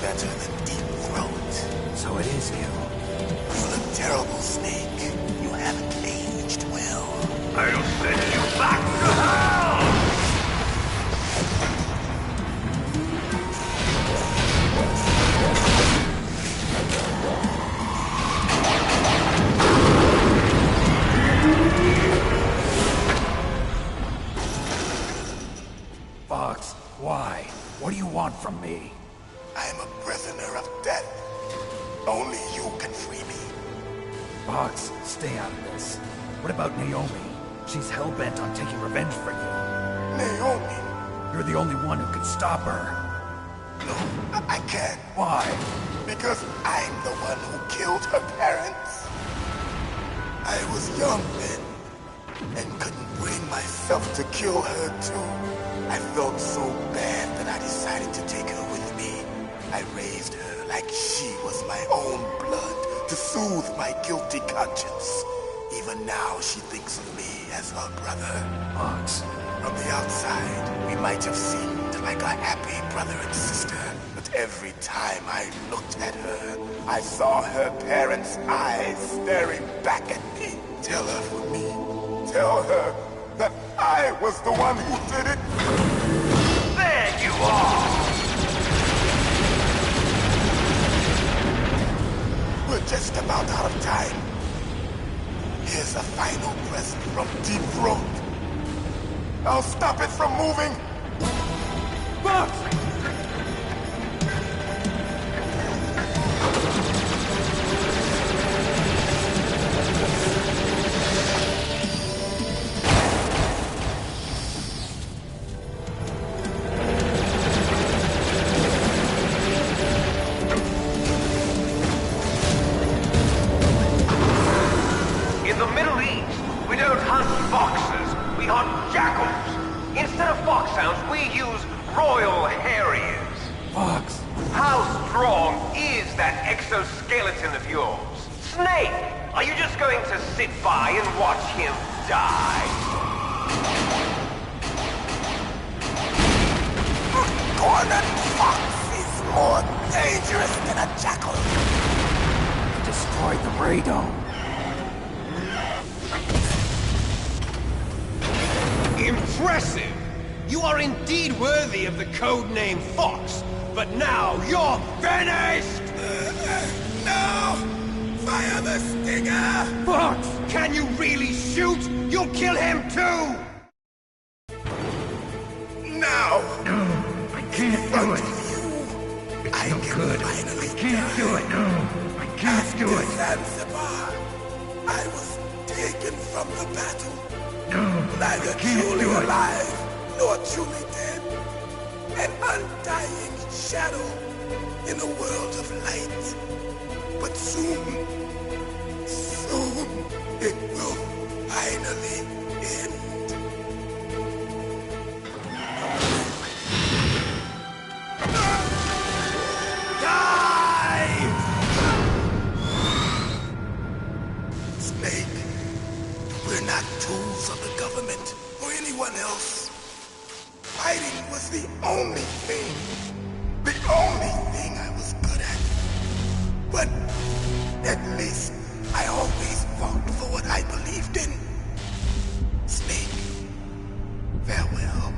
better than Deep Throat. So it is you. You look terrible, Snake. You haven't aged well. I'll send you back to hell! Fox, why? What do you want from me? I am a prisoner of death. Only you can free me. Fox, stay out of this. What about Naomi? She's hell-bent on taking revenge for you. Naomi? You're the only one who can stop her. No, I can't. Why? Because I'm the one who killed her parents. I was young then, and couldn't bring myself to kill her too. I felt so bad that I decided to take her with me. I raised her like she was my own blood to soothe my guilty conscience. Even now she thinks of me as her brother. Fox. From the outside, we might have seemed like a happy brother and sister, but every time I looked at her, I saw her parents' eyes staring back at me. Tell her for me. Tell her that I was the one who did it. There you are! We're just about out of time. Here's a final present from Deep Throat. I'll stop it from moving. Fox! In the Middle East, we don't hunt foxes, we hunt jackals. Instead of foxhounds, we use royal harriers. Fox! How strong is that exoskeleton of yours? Snake, are you just going to sit by and watch him die? A cornered fox is more dangerous than a jackal. Destroyed the radome. Impressive! You are indeed worthy of the codename Fox, but now you're finished! No! Fire the stinger! Fox! Can you really shoot? You'll kill him too! Now! No, I can't do it. I no can good. finally I can't do it. No, I can't do it. Zanzibar, I was taken from the battle. No, Neither I can't truly do it. alive, nor truly dead. An undying shadow in a world of light. But soon, soon, it will finally end. Die! Snake, we're not tools of the government or anyone else. Fighting was the only thing I was good at. But at least I always fought for what I believed in. Snake, farewell.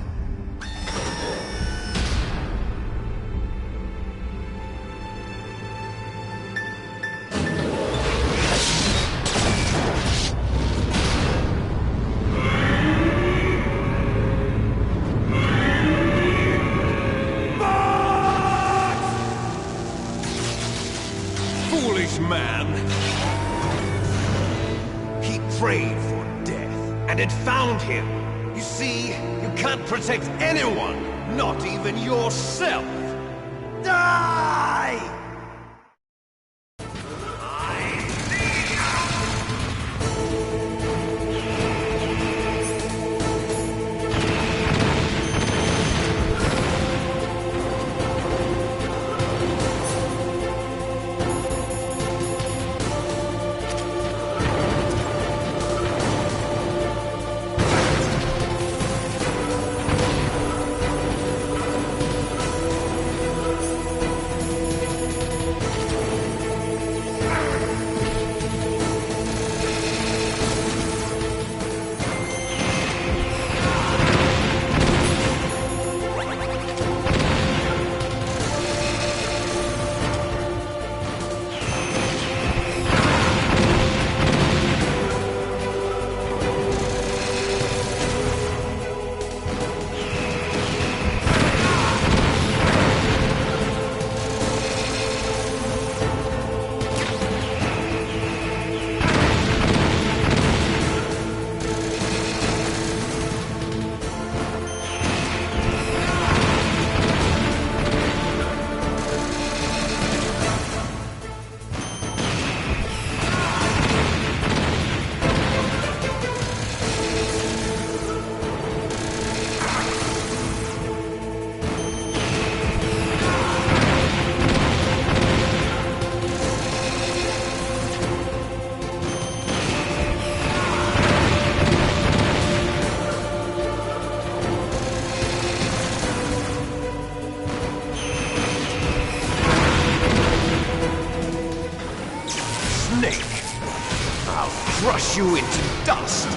Foolish man! He prayed for death, and it found him. You see, you can't protect anyone, not even yourself. Die! crush you into dust!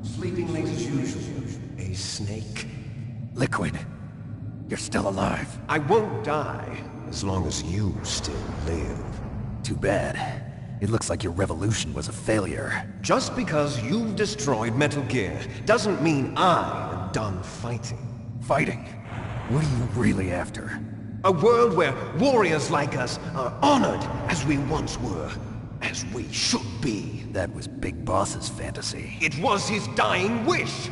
Sleeping late as usual. A snake. Liquid, you're still alive. I won't die as long as you still live. Too bad. It looks like your revolution was a failure. Just because you've destroyed Metal Gear doesn't mean I am done fighting. Fighting? What are you really after? A world where warriors like us are honored as we once were. As we should be. That was Big Boss's fantasy. It was his dying wish!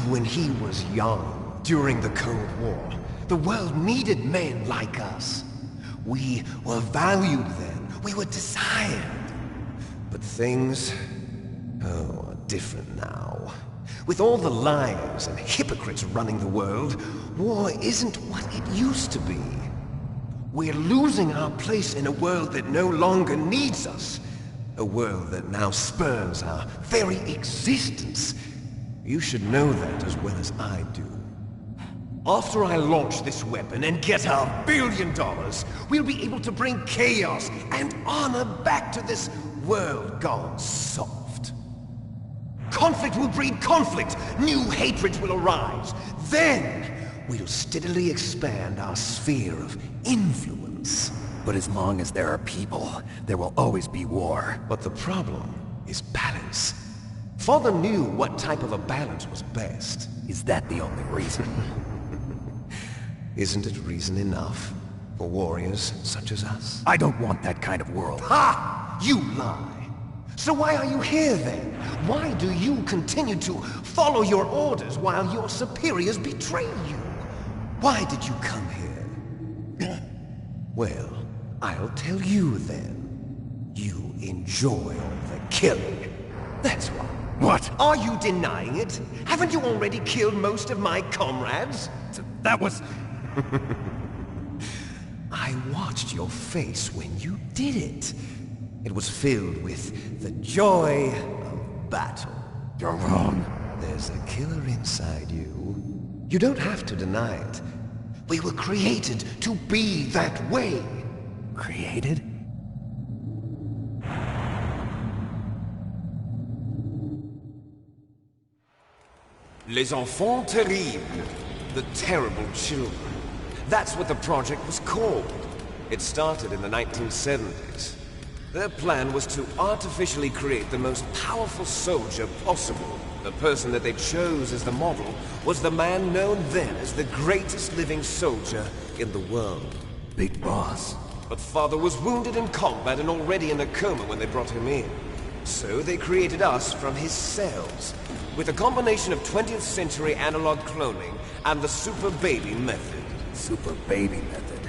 When he was young, during the Cold War, the world needed men like us. We were valued then. We were desired. But things... are different now. With all the liars and hypocrites running the world, war isn't what it used to be. We're losing our place in a world that no longer needs us. A world that now spurns our very existence. You should know that as well as I do. After I launch this weapon and get our $1 billion, we'll be able to bring chaos and honor back to this world gone soft. Conflict will breed conflict. New hatreds will arise. Then, we'll steadily expand our sphere of influence. But as long as there are people, there will always be war. But the problem is balance. Father knew what type of a balance was best. Is that the only reason? Isn't it reason enough for warriors such as us? I don't want that kind of world. Ha! You lie! So why are you here then? Why do you continue to follow your orders while your superiors betray you? Why did you come here? Well, I'll tell you then. You enjoy all the killing. That's why. What? Are you denying it? Haven't you already killed most of my comrades? That was... I watched your face when you did it. It was filled with the joy of battle. You're wrong. There's a killer inside you. You don't have to deny it. We were created to be that way. Created? Les enfants terribles. The terrible children. That's what the project was called. It started in the 1970s. Their plan was to artificially create the most powerful soldier possible. The person that they chose as the model was the man known then as the greatest living soldier in the world. Big Boss. But Father was wounded in combat and already in a coma when they brought him in. So they created us from his cells, with a combination of 20th century analog cloning and the super baby method. Super baby method.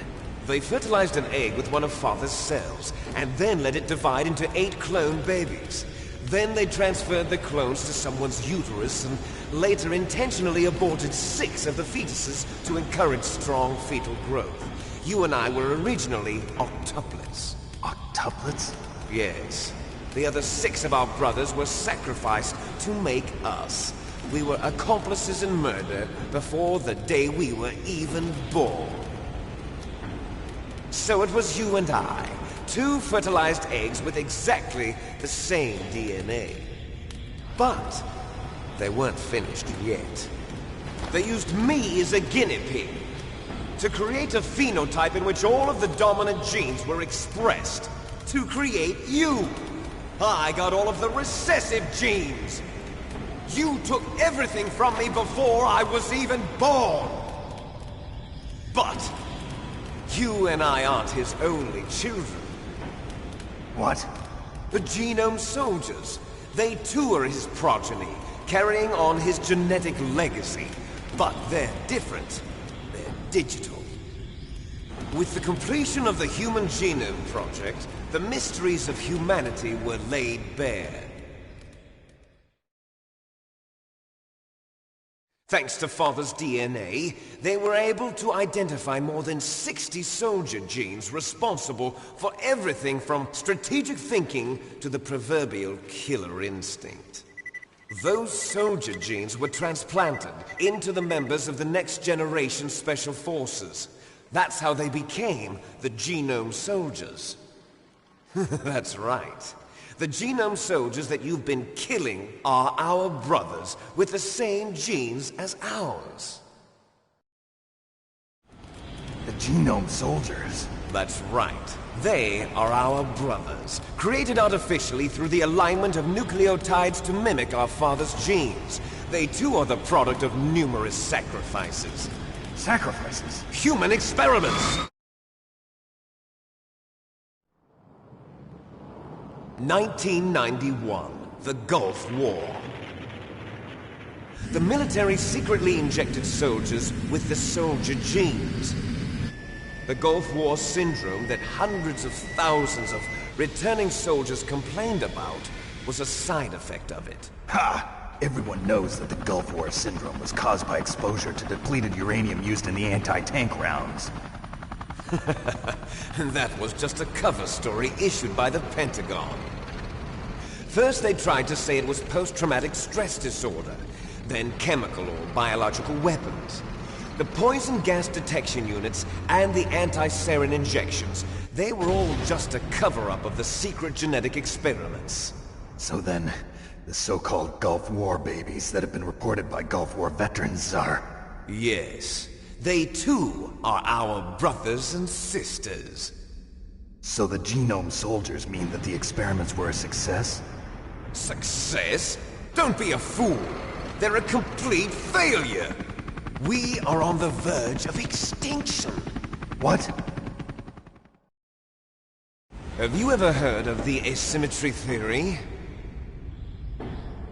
They fertilized an egg with one of Father's cells, and then let it divide into 8 clone babies. Then they transferred the clones to someone's uterus, and later intentionally aborted 6 of the fetuses to encourage strong fetal growth. You and I were originally octuplets. Octuplets? Yes. The other 6 of our brothers were sacrificed to make us. We were accomplices in murder before the day we were even born. So it was you and I, 2 fertilized eggs with exactly the same DNA. But they weren't finished yet. They used me as a guinea pig to create a phenotype in which all of the dominant genes were expressed. To create you! I got all of the recessive genes! You took everything from me before I was even born! But you and I aren't his only children. What? The Genome Soldiers. They too are his progeny, carrying on his genetic legacy. But they're different. They're digital. With the completion of the Human Genome Project, the mysteries of humanity were laid bare. Thanks to Father's DNA, they were able to identify more than 60 soldier genes responsible for everything from strategic thinking to the proverbial killer instinct. Those soldier genes were transplanted into the members of the next generation Special Forces. That's how they became the Genome Soldiers. That's right. The Genome Soldiers that you've been killing are our brothers with the same genes as ours. The Genome Soldiers? That's right. They are our brothers, created artificially through the alignment of nucleotides to mimic our father's genes. They too are the product of numerous sacrifices. Sacrifices? Human experiments! 1991, the Gulf War. The military secretly injected soldiers with the soldier genes. The Gulf War syndrome that hundreds of thousands of returning soldiers complained about was a side effect of it. Ha! Everyone knows that the Gulf War syndrome was caused by exposure to depleted uranium used in the anti-tank rounds. That was just a cover story issued by the Pentagon. First they tried to say it was post-traumatic stress disorder, then chemical or biological weapons. The poison gas detection units and the anti-sarin injections, they were all just a cover-up of the secret genetic experiments. So then, the so-called Gulf War babies that have been reported by Gulf War veterans are... Yes. They too are our brothers and sisters. So the Genome Soldiers mean that the experiments were a success? Success? Don't be a fool! They're a complete failure! We are on the verge of extinction! What? Have you ever heard of the asymmetry theory?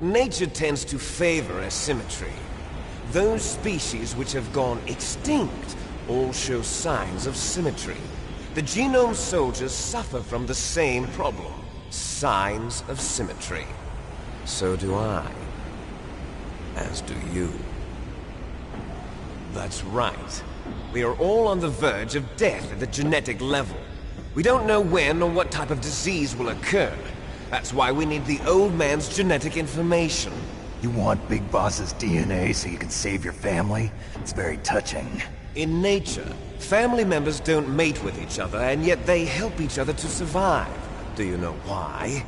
Nature tends to favor asymmetry. Those species which have gone extinct all show signs of symmetry. The Genome Soldiers suffer from the same problem. Signs of symmetry. So do I. As do you. That's right. We are all on the verge of death at the genetic level. We don't know when or what type of disease will occur. That's why we need the old man's genetic information. You want Big Boss's DNA so you can save your family? It's very touching. In nature, family members don't mate with each other, and yet they help each other to survive. Do you know why?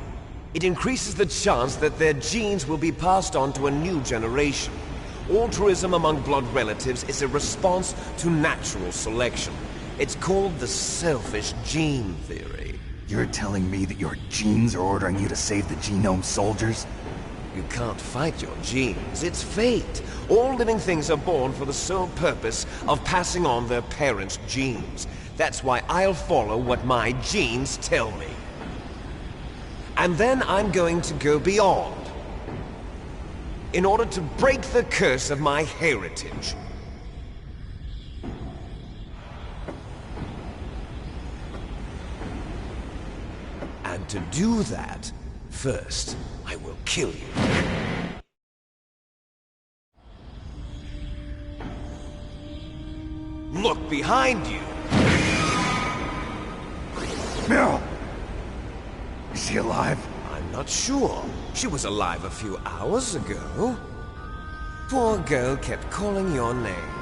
It increases the chance that their genes will be passed on to a new generation. Altruism among blood relatives is a response to natural selection. It's called the selfish gene theory. You're telling me that your genes are ordering you to save the Genome Soldiers? You can't fight your genes. It's fate. All living things are born for the sole purpose of passing on their parents' genes. That's why I'll follow what my genes tell me. And then I'm going to go beyond. In order to break the curse of my heritage. And to do that, first, I will kill you. Look behind you! Meryl! Is she alive? I'm not sure. She was alive a few hours ago. Poor girl kept calling your name.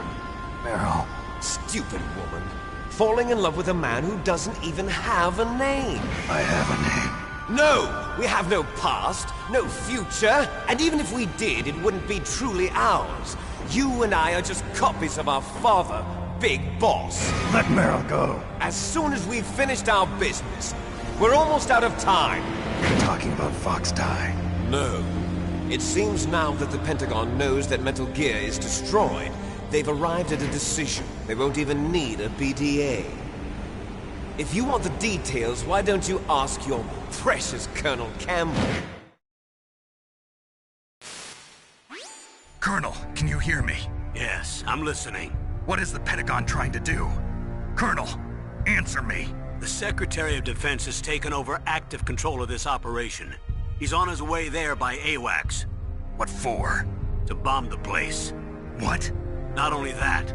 Meryl. Stupid woman. Falling in love with a man who doesn't even have a name. I have a name. No! We have no past, no future, and even if we did, it wouldn't be truly ours. You and I are just copies of our father, big boss. Let Meryl go. As soon as we've finished our business, we're almost out of time. You're talking about Fox Die. No. It seems now that the Pentagon knows that Metal Gear is destroyed. They've arrived at a decision. They won't even need a BDA. If you want the details, why don't you ask your precious Colonel Campbell? Colonel, can you hear me? Yes, I'm listening. What is the Pentagon trying to do? Colonel, answer me. The Secretary of Defense has taken over active control of this operation. He's on his way there by AWACS. What for? To bomb the place. What? Not only that,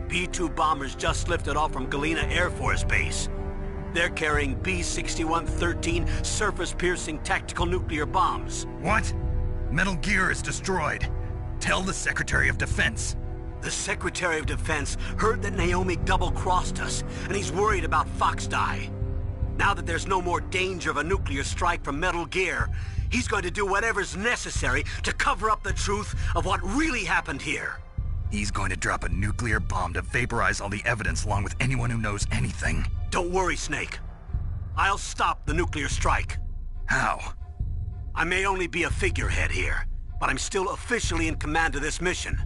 B-2 bombers just lifted off from Galena Air Force Base. They're carrying B-6113 surface-piercing tactical nuclear bombs. What? Metal Gear is destroyed. Tell the Secretary of Defense. The Secretary of Defense heard that Naomi double-crossed us, and he's worried about Fox Die. Now that there's no more danger of a nuclear strike from Metal Gear, he's going to do whatever's necessary to cover up the truth of what really happened here. He's going to drop a nuclear bomb to vaporize all the evidence along with anyone who knows anything. Don't worry, Snake. I'll stop the nuclear strike. How? I may only be a figurehead here, but I'm still officially in command of this mission.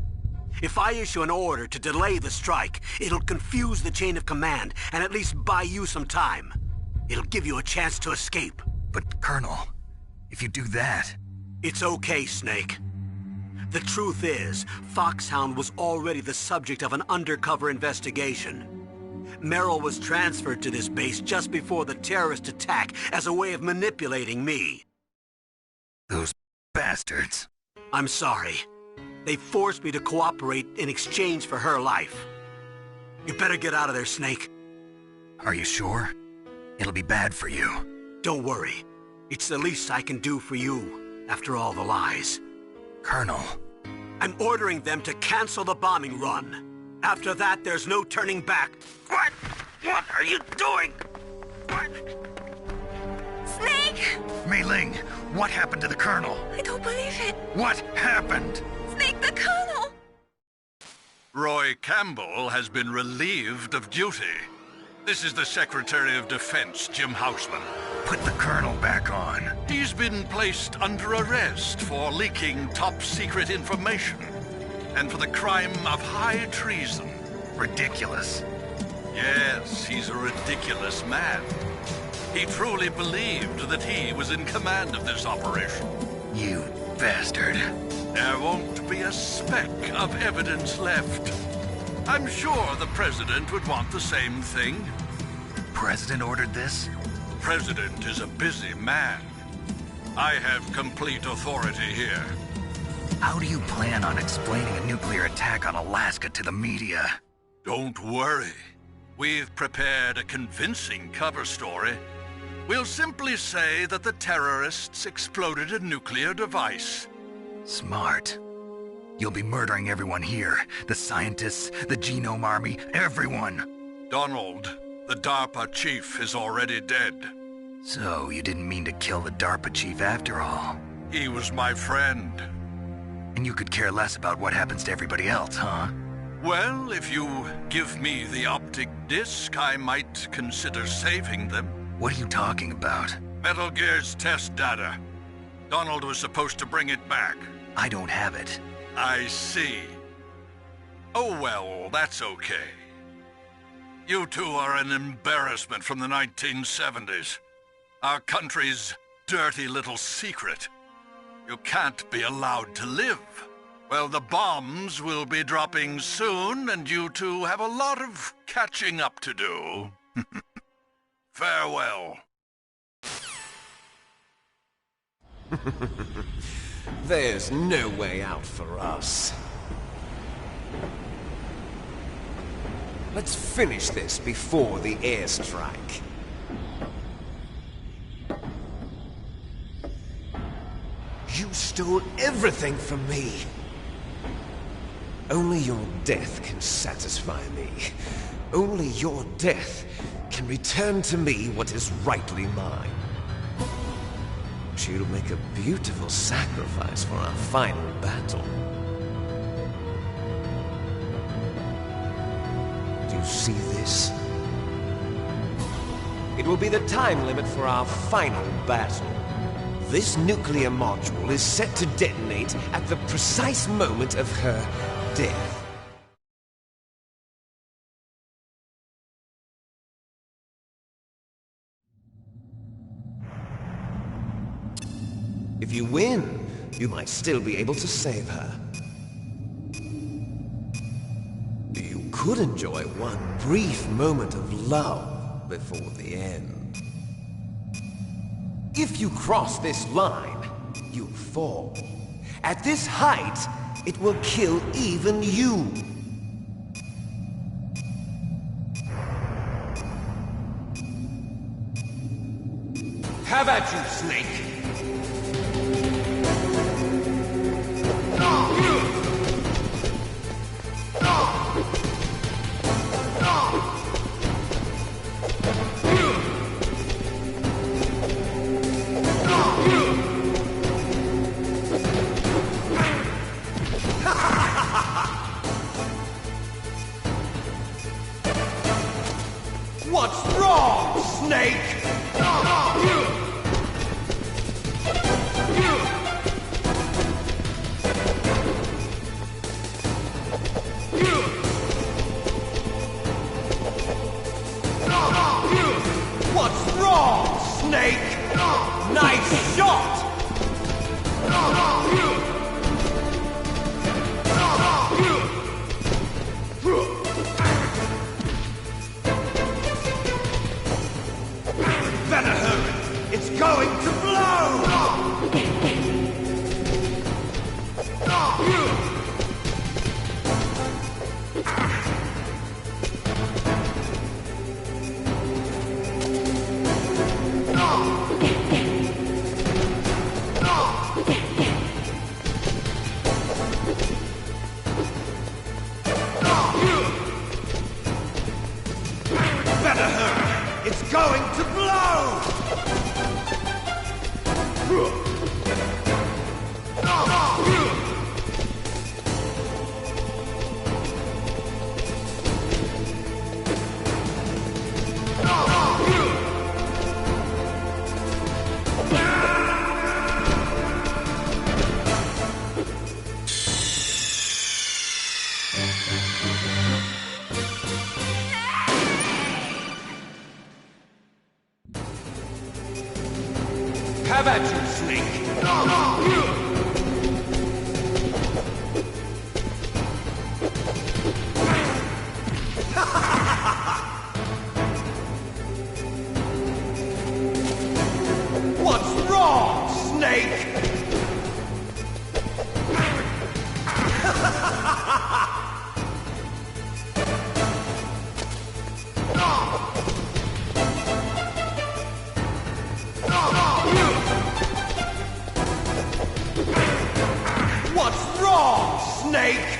If I issue an order to delay the strike, it'll confuse the chain of command and at least buy you some time. It'll give you a chance to escape. But, Colonel, if you do that... It's okay, Snake. The truth is, Foxhound was already the subject of an undercover investigation. Meryl was transferred to this base just before the terrorist attack as a way of manipulating me. Those bastards. I'm sorry. They forced me to cooperate in exchange for her life. You better get out of there, Snake. Are you sure? It'll be bad for you. Don't worry. It's the least I can do for you, after all the lies. Colonel. I'm ordering them to cancel the bombing run. After that, there's no turning back. What? What are you doing? What? Snake! Mei Ling, what happened to the Colonel? I don't believe it. What happened? Snake, the Colonel! Roy Campbell has been relieved of duty. This is the Secretary of Defense, Jim Houseman. Put the Colonel back on. He's been placed under arrest for leaking top-secret information and for the crime of high treason. Ridiculous. Yes, he's a ridiculous man. He truly believed that he was in command of this operation. You bastard. There won't be a speck of evidence left. I'm sure the President would want the same thing. President ordered this? President is a busy man. I have complete authority here. How do you plan on explaining a nuclear attack on Alaska to the media? Don't worry. We've prepared a convincing cover story. We'll simply say that the terrorists exploded a nuclear device. Smart. You'll be murdering everyone here. The scientists, the Genome Army, everyone. Donald, the DARPA chief, is already dead. So, you didn't mean to kill the DARPA chief after all. He was my friend. And you could care less about what happens to everybody else, huh? Well, if you give me the optic disc, I might consider saving them. What are you talking about? Metal Gear's test data. Donald was supposed to bring it back. I don't have it. I see. Oh well, that's okay. You two are an embarrassment from the 1970s. Our country's dirty little secret. You can't be allowed to live. Well, the bombs will be dropping soon, and you two have a lot of catching up to do. Farewell. There's no way out for us. Let's finish this before the airstrike. You stole everything from me. Only your death can satisfy me. Only your death can return to me what is rightly mine. She'll make a beautiful sacrifice for our final battle. you see this? It will be the time limit for our final battle. This nuclear module is set to detonate at the precise moment of her death. If you win, you might still be able to save her. You could enjoy one brief moment of love before the end. If you cross this line, you'll fall. At this height, it will kill even you. Have at you, Snake! What's wrong, Snake? What's wrong, Snake? Nice shot! Better hurry! It's going to blow! Better hurry! It's going to blow! Have at you, Snake! What's wrong, Snake? What's wrong, Snake?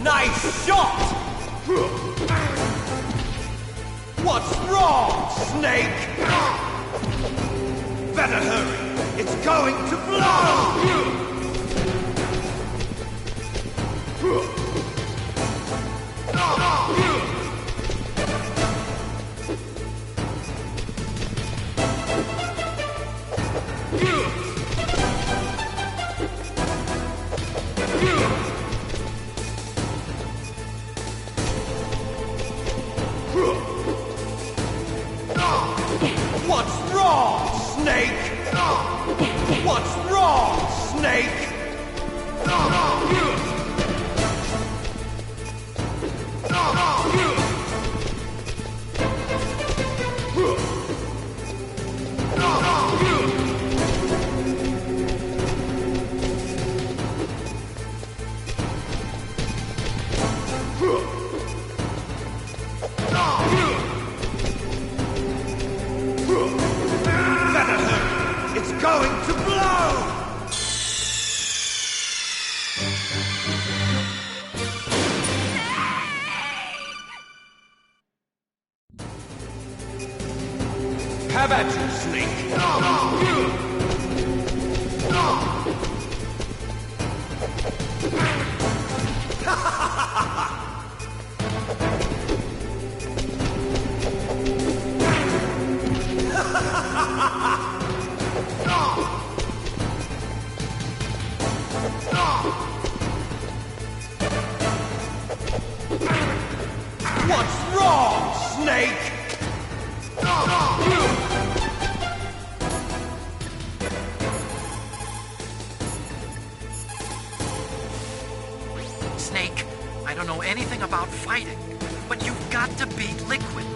Nice shot! What's wrong, Snake? Better hurry! It's going to blow! What's wrong, Snake? What's wrong, Snake? Have at you, Snake! What's wrong, Snake? Snake, I don't know anything about fighting, but you've got to beat Liquid.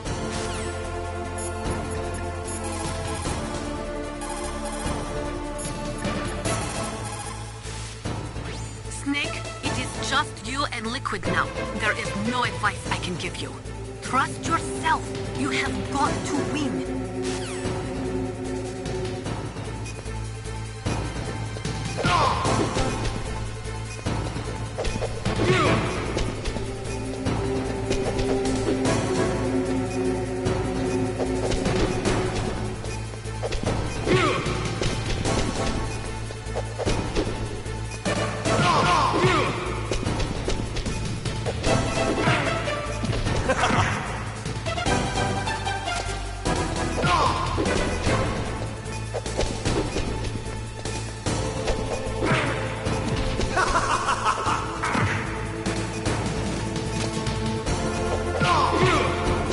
Snake, it is just you and Liquid now. There is no advice I can give you. Trust yourself. You have got to win.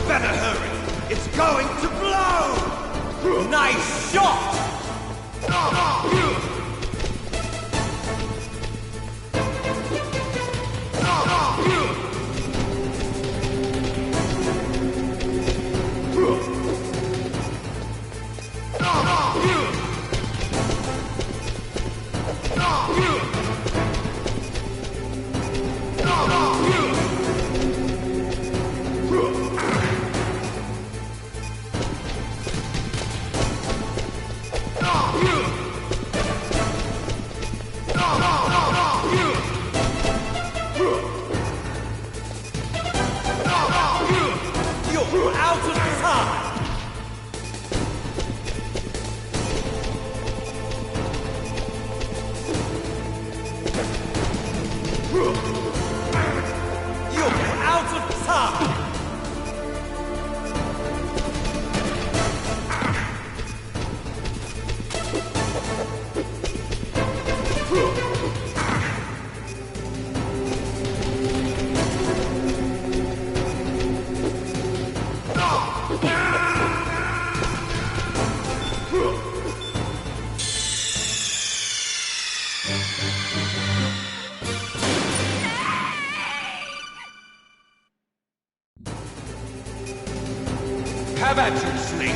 Better hurry! It's going to blow! Nice shot! You're out of time! You're out of time! Have at you, Snake!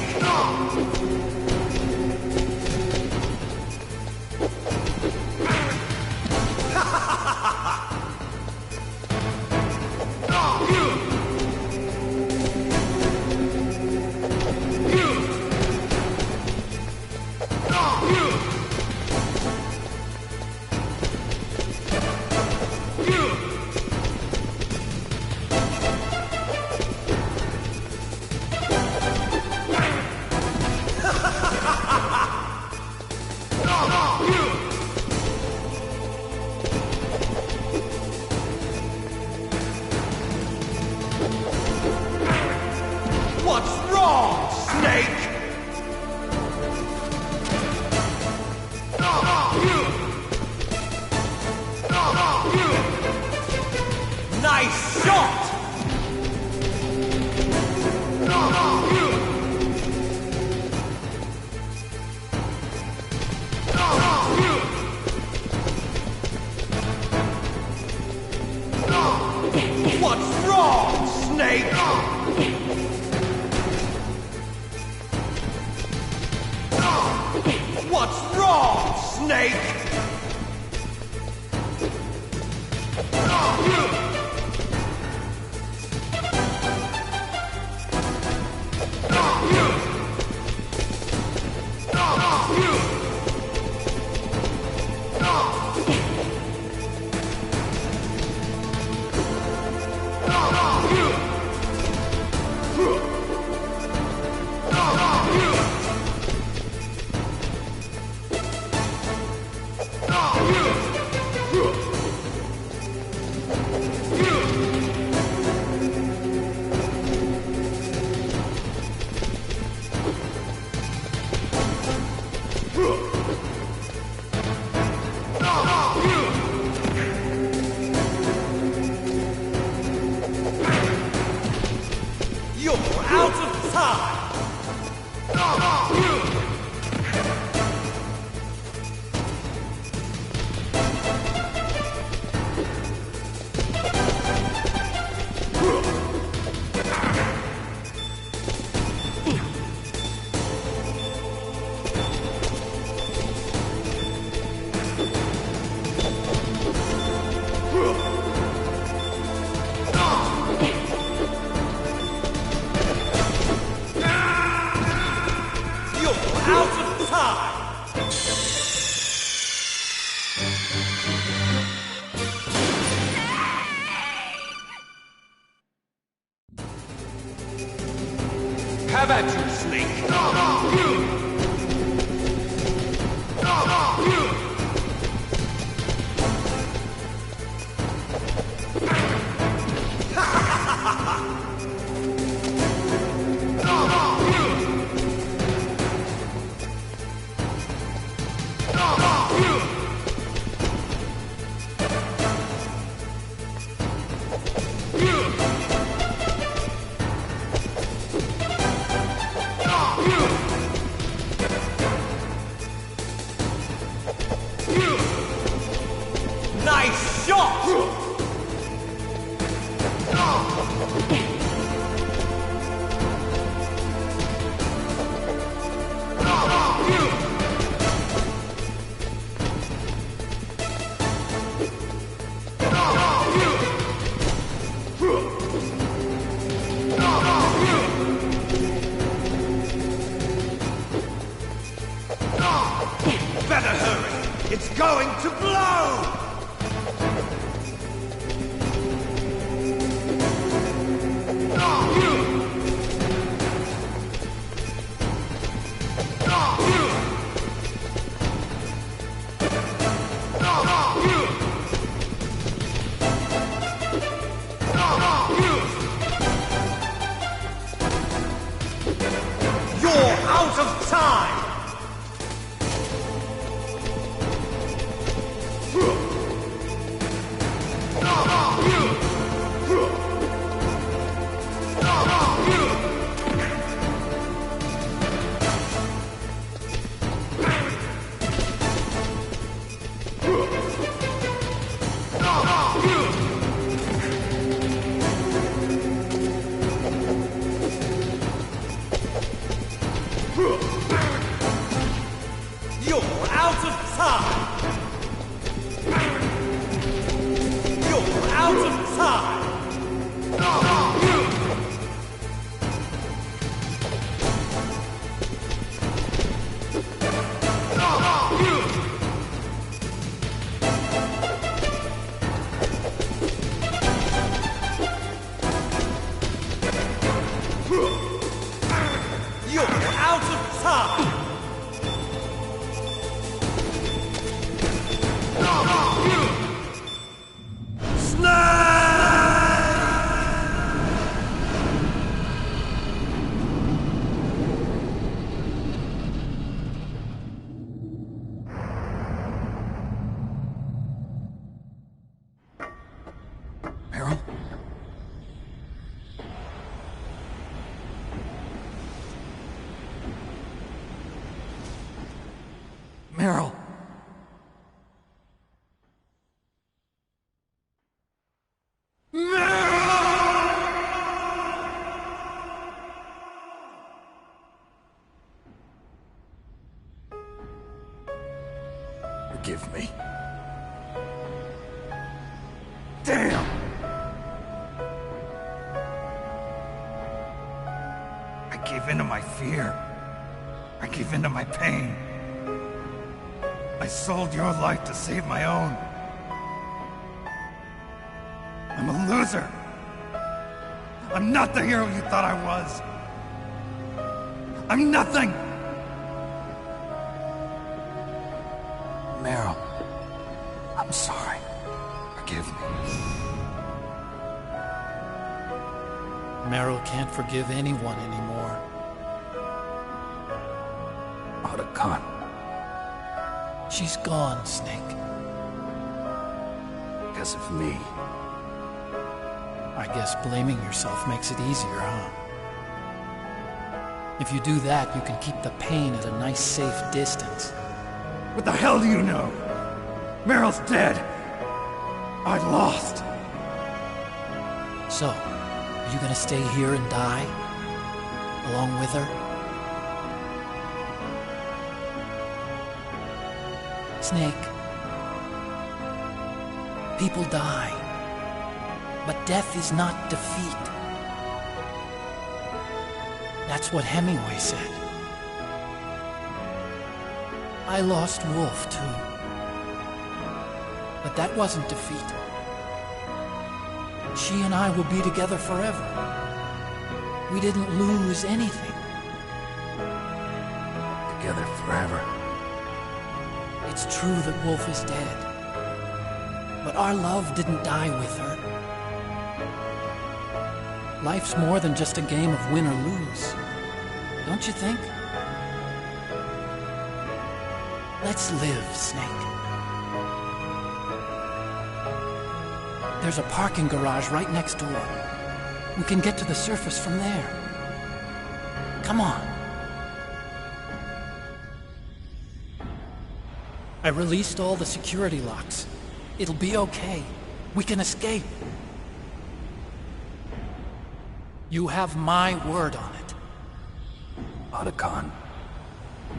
What's wrong, Snake? Nice shot! What's wrong, Snake? What's wrong, Snake? Have at you, Snake! Nice shot! Better hurry! It's going to blow! You're out of time! You're out of time! You're out of time! You're out of time! Meryl? Meryl! Forgive me. Damn! I gave in to my fear. I gave in to my pain. I sold your life to save my own. I'm a loser. I'm not the hero you thought I was. I'm nothing. Meryl, I'm sorry. Forgive me. Meryl can't forgive anyone anymore. Otacon. She's gone, Snake. Because of me. I guess blaming yourself makes it easier, huh? If you do that, you can keep the pain at a nice, safe distance. What the hell do you know? Meryl's dead. I lost. So, are you gonna stay here and die? Along with her? Snake. People die. But death is not defeat. That's what Hemingway said. I lost Wolf, too. But that wasn't defeat. She and I will be together forever. We didn't lose anything. together forever. It's true that Wolf is dead. But our love didn't die with her. Life's more than just a game of win or lose. Don't you think? Let's live, Snake. There's a parking garage right next door. We can get to the surface from there. Come on. I released all the security locks. It'll be okay. We can escape. You have my word on it. Otacon,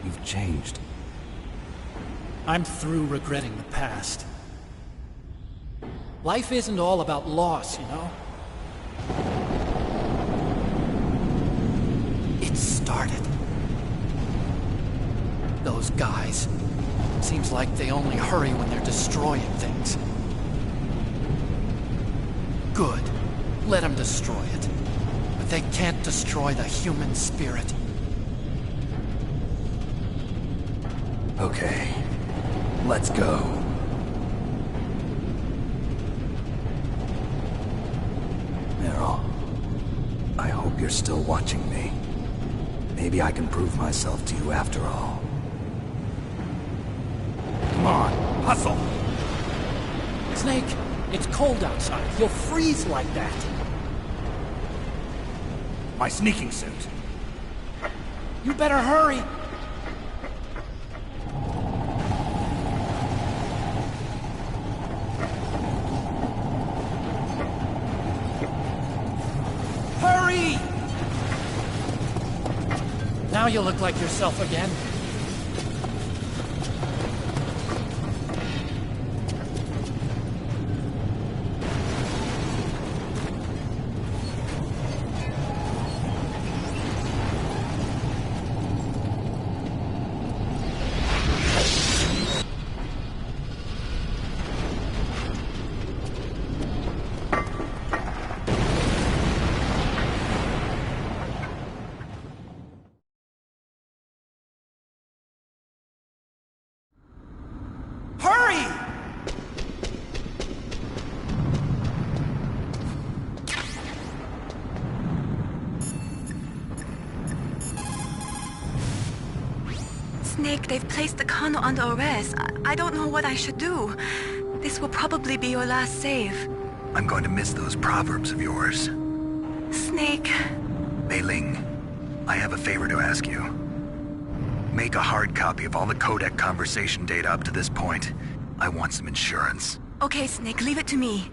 you've changed. I'm through regretting the past. Life isn't all about loss, you know? It started. Those guys. Seems like they only hurry when they're destroying things. Good. Let them destroy it. But they can't destroy the human spirit. Okay. Let's go. Meryl, I hope you're still watching me. Maybe I can prove myself to you after all. Come on, hustle! Snake, it's cold outside. You'll freeze like that. My sneaking suit. You better hurry. Hurry! Now you look like yourself again. Hurry! Snake, they've placed the Kano under arrest. I don't know what I should do. This will probably be your last save. I'm going to miss those proverbs of yours. Snake. Mei Ling, I have a favor to ask you. Make a hard copy of all the codec conversation data up to this point. I want some insurance. Okay, Snake, leave it to me.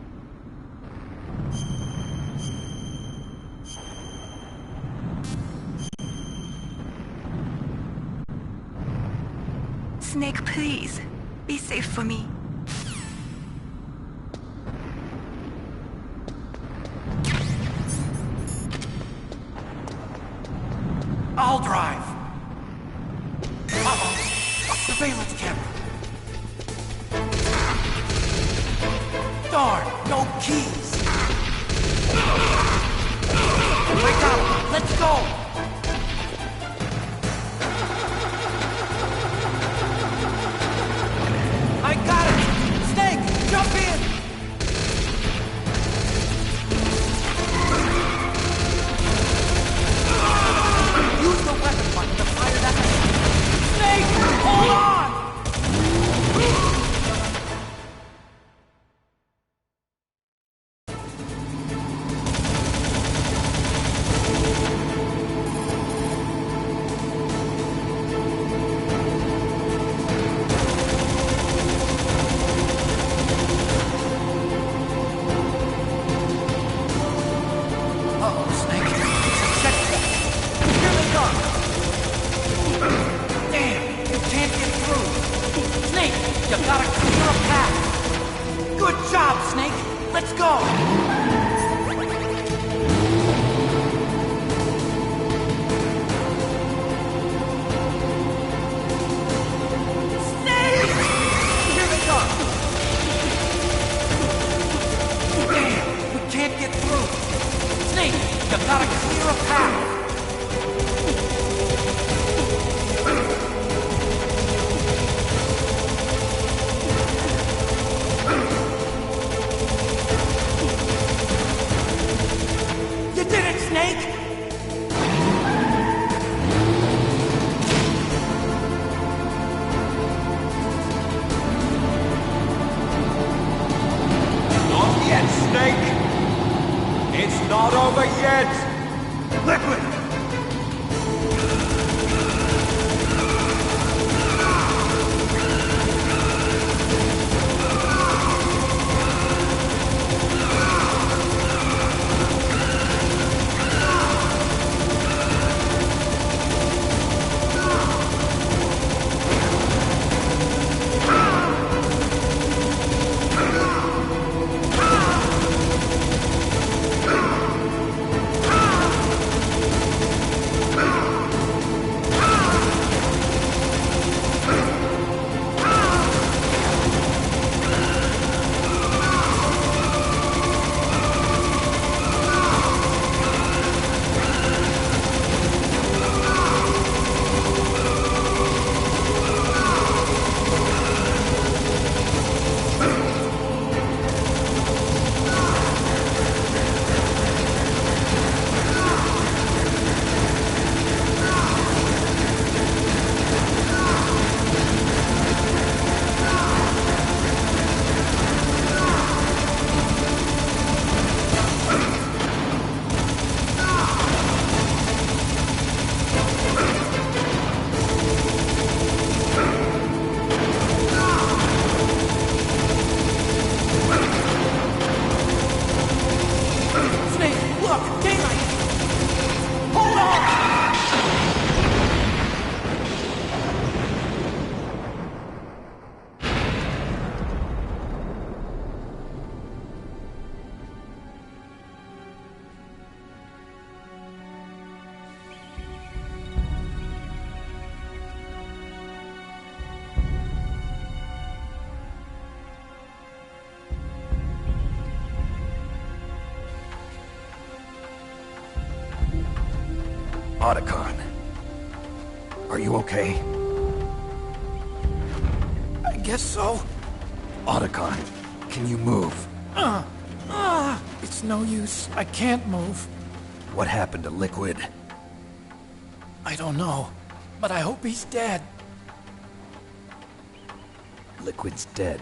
Snake, please. Be safe for me. I'll drive. Uh-oh. A surveillance camera. Darn, no keys. Wake up, let's go. I got it. Snake, jump in. Use the weapon button to fire that machine. Snake, hold on! You gotta clear a path. Good job, Snake. Let's go. Snake! Here they come. Damn, we can't get through. Snake, you gotta clear a path. It's not over yet! Liquid! Otacon. Are you okay? I guess so. Otacon, can you move? It's no use. I can't move. What happened to Liquid? I don't know, but I hope he's dead. Liquid's dead.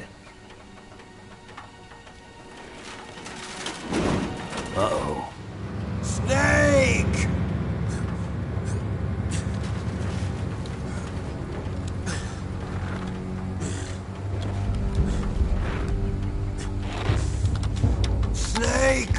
Uh-oh. Snake! Snake!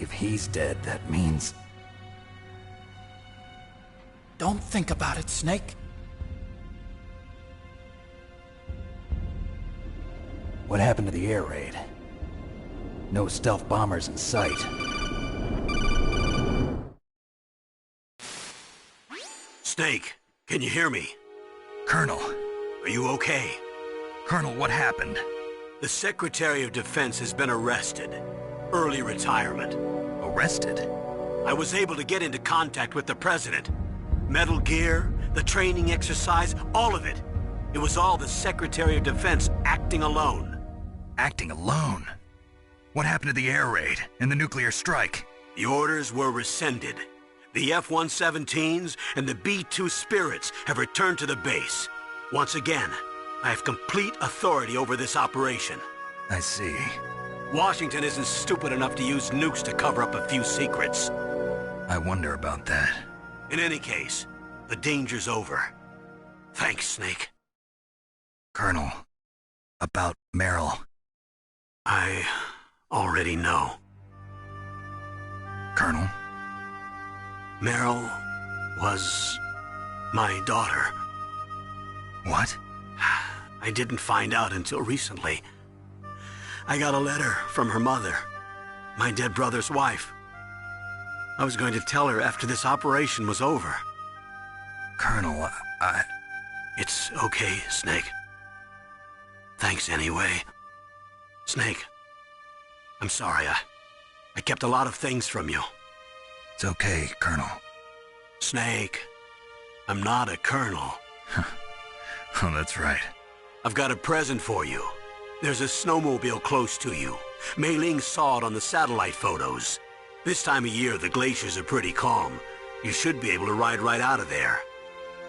If he's dead, that means... Don't think about it, Snake. What happened to the air raid? No stealth bombers in sight. Snake, can you hear me? Colonel. Are you okay? Colonel, what happened? The Secretary of Defense has been arrested. Early retirement. Arrested? I was able to get into contact with the President. Metal Gear, the training exercise, all of it. It was all the Secretary of Defense acting alone. Acting alone? What happened to the air raid and the nuclear strike? The orders were rescinded. The F-117s and the B-2 Spirits have returned to the base. Once again, I have complete authority over this operation. I see. Washington isn't stupid enough to use nukes to cover up a few secrets. I wonder about that. In any case, the danger's over. Thanks, Snake. Colonel, about Meryl. I already know. Colonel? Meryl was my daughter. What? I didn't find out until recently. I got a letter from her mother, my dead brother's wife. I was going to tell her after this operation was over. Colonel, It's okay, Snake. Thanks anyway. Snake, I'm sorry. I kept a lot of things from you. It's okay, Colonel. Snake, I'm not a colonel. Oh, that's right. I've got a present for you. There's a snowmobile close to you. Mei Ling saw it on the satellite photos. This time of year, the glaciers are pretty calm. You should be able to ride right out of there.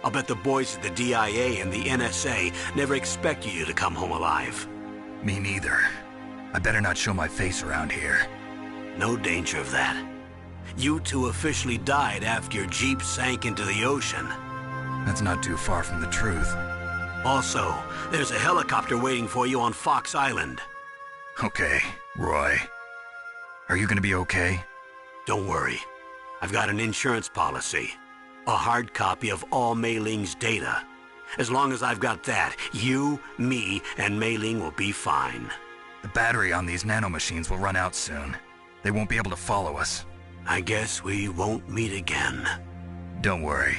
I'll bet the boys at the DIA and the NSA never expected you to come home alive. Me neither. I better not show my face around here. No danger of that. You two officially died after your Jeep sank into the ocean. That's not too far from the truth. Also, there's a helicopter waiting for you on Fox Island. Okay, Roy. Are you gonna be okay? Don't worry. I've got an insurance policy. A hard copy of all Mei Ling's data. As long as I've got that, you, me, and Mei Ling will be fine. The battery on these nanomachines will run out soon. They won't be able to follow us. I guess we won't meet again. Don't worry.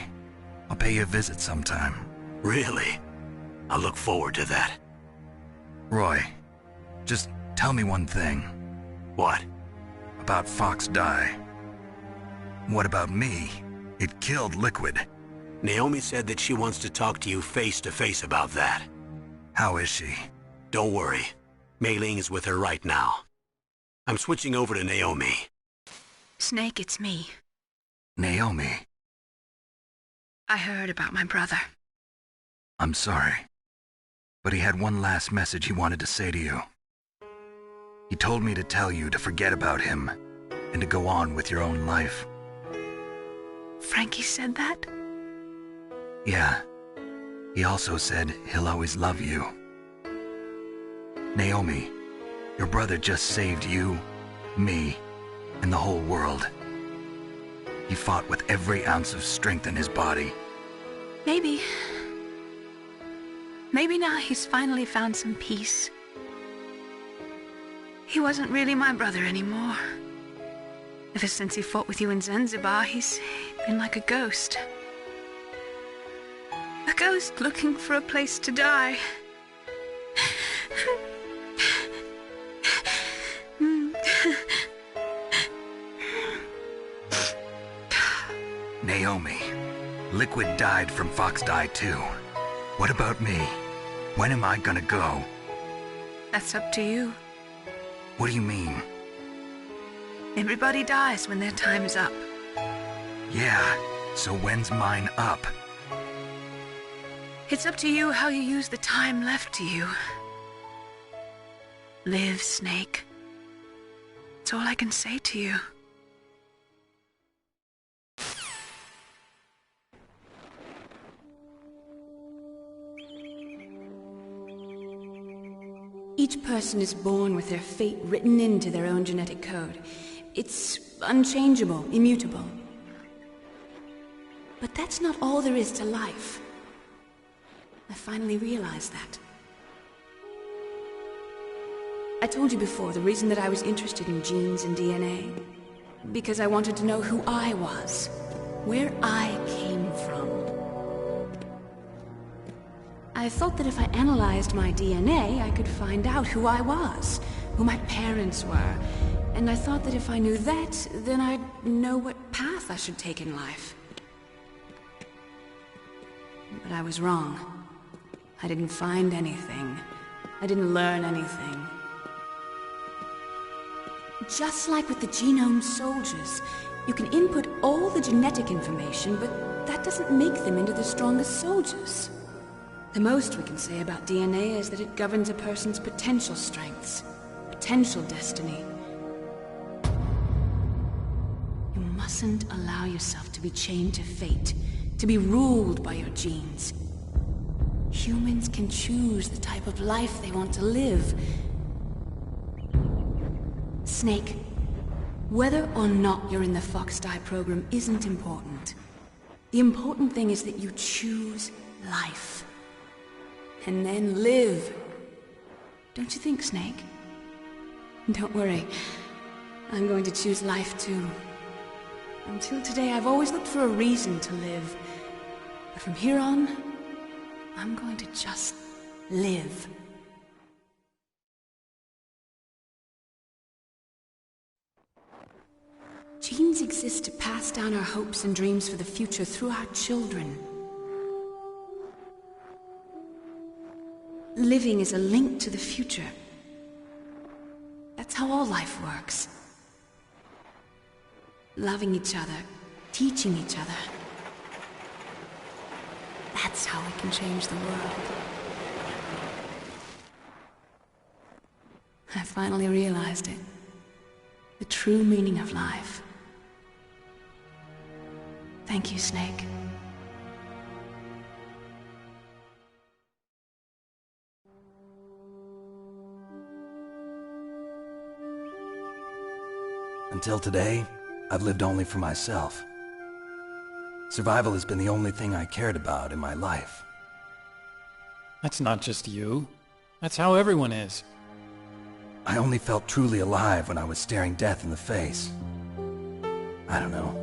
I'll pay you a visit sometime. Really? I'll look forward to that. Roy, just tell me one thing. What? About Fox Die. What about me? It killed Liquid. Naomi said that she wants to talk to you face to face about that. How is she? Don't worry. Mei Ling is with her right now. I'm switching over to Naomi. Snake, it's me. Naomi. I heard about my brother. I'm sorry. But he had one last message he wanted to say to you. He told me to tell you to forget about him and to go on with your own life. Frankie said that? Yeah. He also said he'll always love you. Naomi, your brother just saved you, me, and the whole world. He fought with every ounce of strength in his body. Maybe. Maybe now he's finally found some peace. He wasn't really my brother anymore. Ever since he fought with you in Zanzibar, he's been like a ghost. A ghost looking for a place to die. Naomi, Liquid died from Fox Die too. What about me? When am I gonna go? That's up to you. What do you mean? Everybody dies when their time is up. Yeah, so when's mine up? It's up to you how you use the time left to you. Live, Snake. That's all I can say to you. Each person is born with their fate written into their own genetic code. It's unchangeable, immutable. But that's not all there is to life. I finally realized that. I told you before the reason that I was interested in genes and DNA. Because I wanted to know who I was, where I came from. I thought that if I analyzed my DNA, I could find out who I was, who my parents were, and I thought that if I knew that, then I'd know what path I should take in life. But I was wrong. I didn't find anything. I didn't learn anything. Just like with the genome soldiers, you can input all the genetic information, but that doesn't make them into the strongest soldiers. The most we can say about DNA is that it governs a person's potential strengths, potential destiny. You mustn't allow yourself to be chained to fate, to be ruled by your genes. Humans can choose the type of life they want to live. Snake, whether or not you're in the Fox Die program isn't important. The important thing is that you choose life. And then live. Don't you think, Snake? Don't worry. I'm going to choose life too. Until today, I've always looked for a reason to live. But from here on, I'm going to just live. Genes exist to pass down our hopes and dreams for the future through our children. Living is a link to the future. That's how all life works. Loving each other, teaching each other. That's how we can change the world. I finally realized it. The true meaning of life. Thank you, Snake. Until today, I've lived only for myself. Survival has been the only thing I cared about in my life. That's not just you. That's how everyone is. I only felt truly alive when I was staring death in the face. I don't know.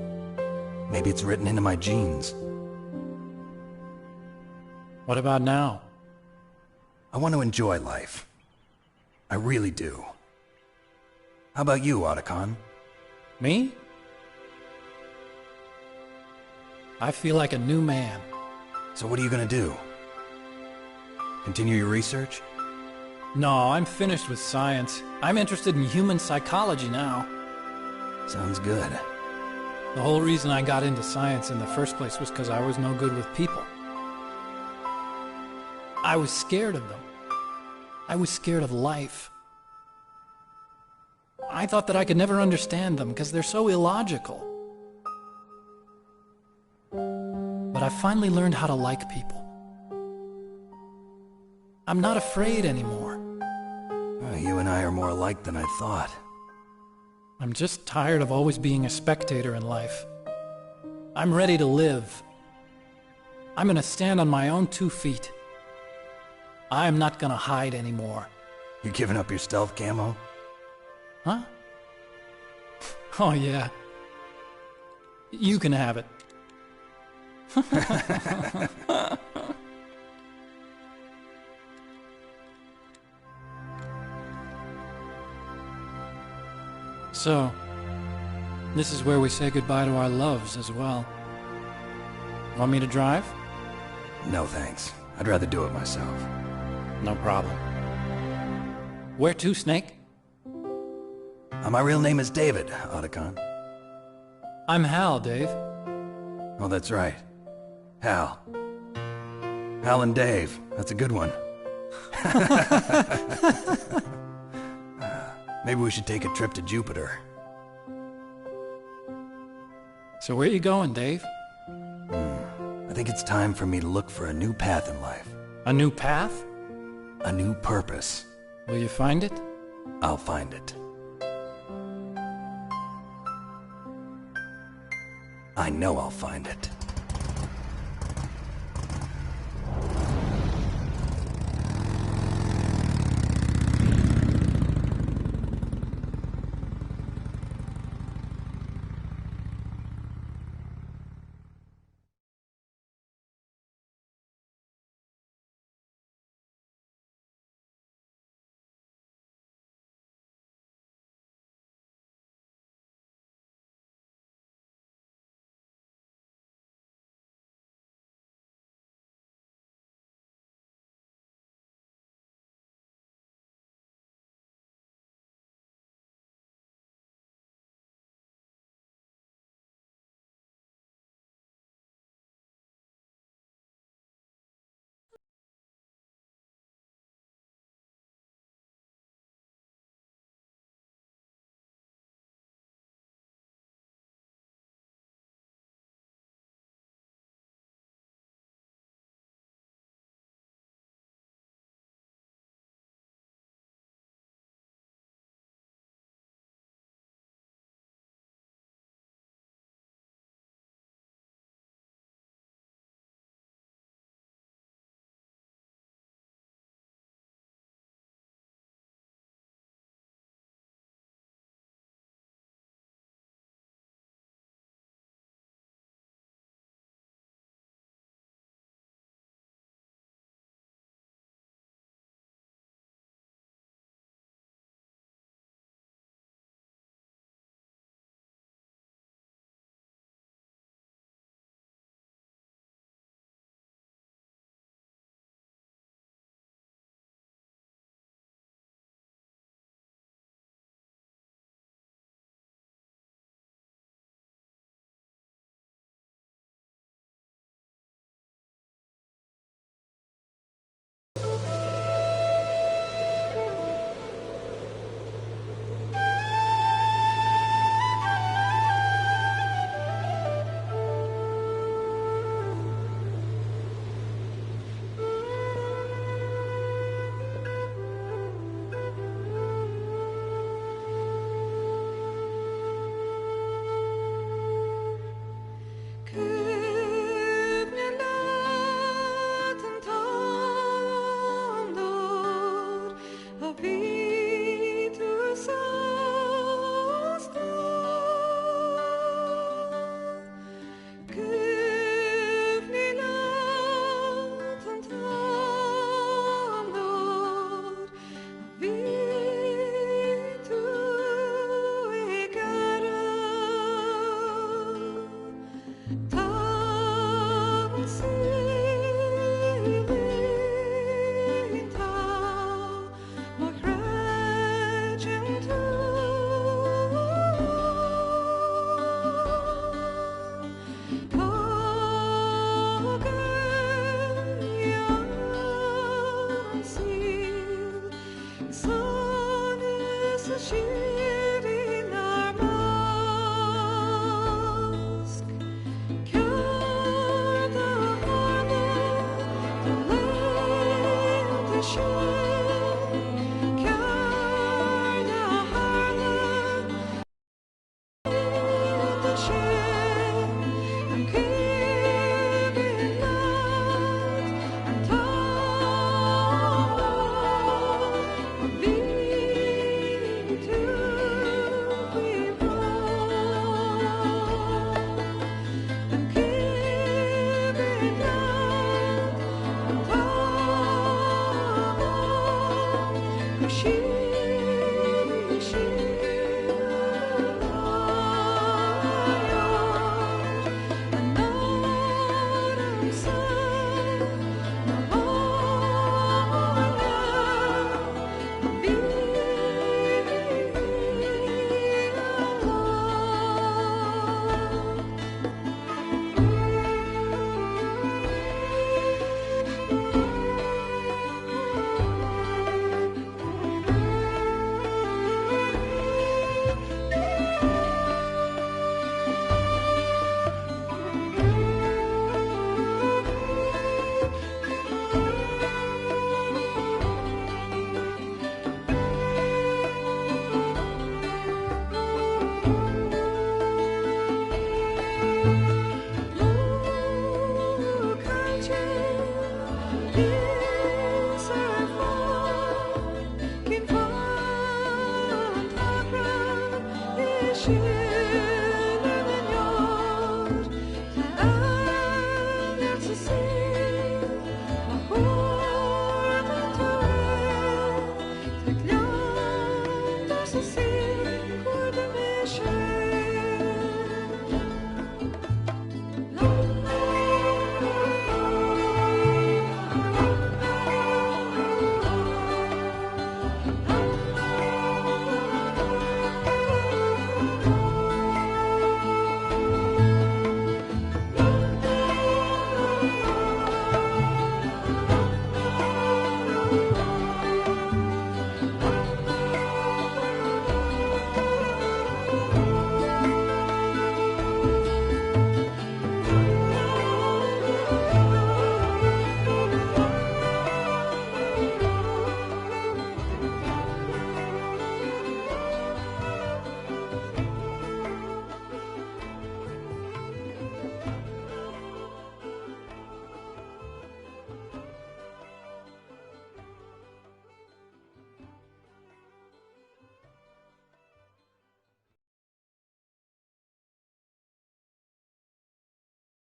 Maybe it's written into my genes. What about now? I want to enjoy life. I really do. How about you, Otacon? Me? I feel like a new man. So what are you gonna do? Continue your research? No, I'm finished with science. I'm interested in human psychology now. Sounds good. The whole reason I got into science in the first place was because I was no good with people. I was scared of them. I was scared of life. I thought that I could never understand them because they're so illogical. But I finally learned how to like people. I'm not afraid anymore. You and I are more alike than I thought. I'm just tired of always being a spectator in life. I'm ready to live. I'm gonna stand on my own 2 feet. I'm not gonna hide anymore. You giving up your stealth camo? Huh? Oh yeah. You can have it. So, this is where we say goodbye to our loves as well. Want me to drive? No thanks. I'd rather do it myself. No problem. Where to, Snake? My real name is David, Otacon. I'm Hal, Dave. Oh, that's right. Hal. Hal and Dave. That's a good one. Maybe we should take a trip to Jupiter. So where you going, Dave? I think it's time for me to look for a new path in life. A new path? A new purpose. Will you find it? I'll find it. I know I'll find it.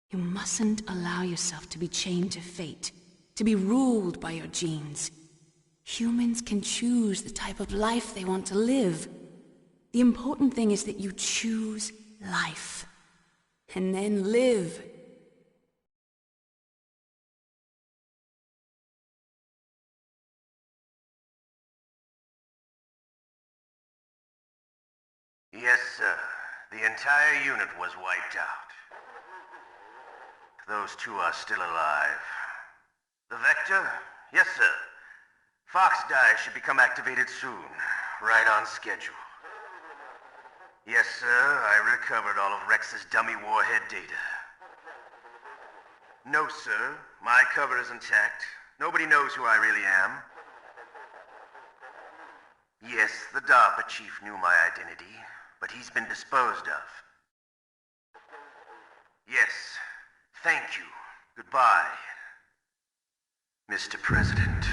You mustn't allow yourself to be chained to fate, to be ruled by your genes. Humans can choose the type of life they want to live. The important thing is that you choose life. And then live. Yes, sir. The entire unit was wiped out. Those two are still alive. The Vector? Yes, sir. Fox Die should become activated soon. Right on schedule. Yes, sir. I recovered all of Rex's dummy warhead data. No, sir. My cover is intact. Nobody knows who I really am. Yes, the DARPA chief knew my identity, but he's been disposed of. Yes. Thank you. Goodbye, Mr. President.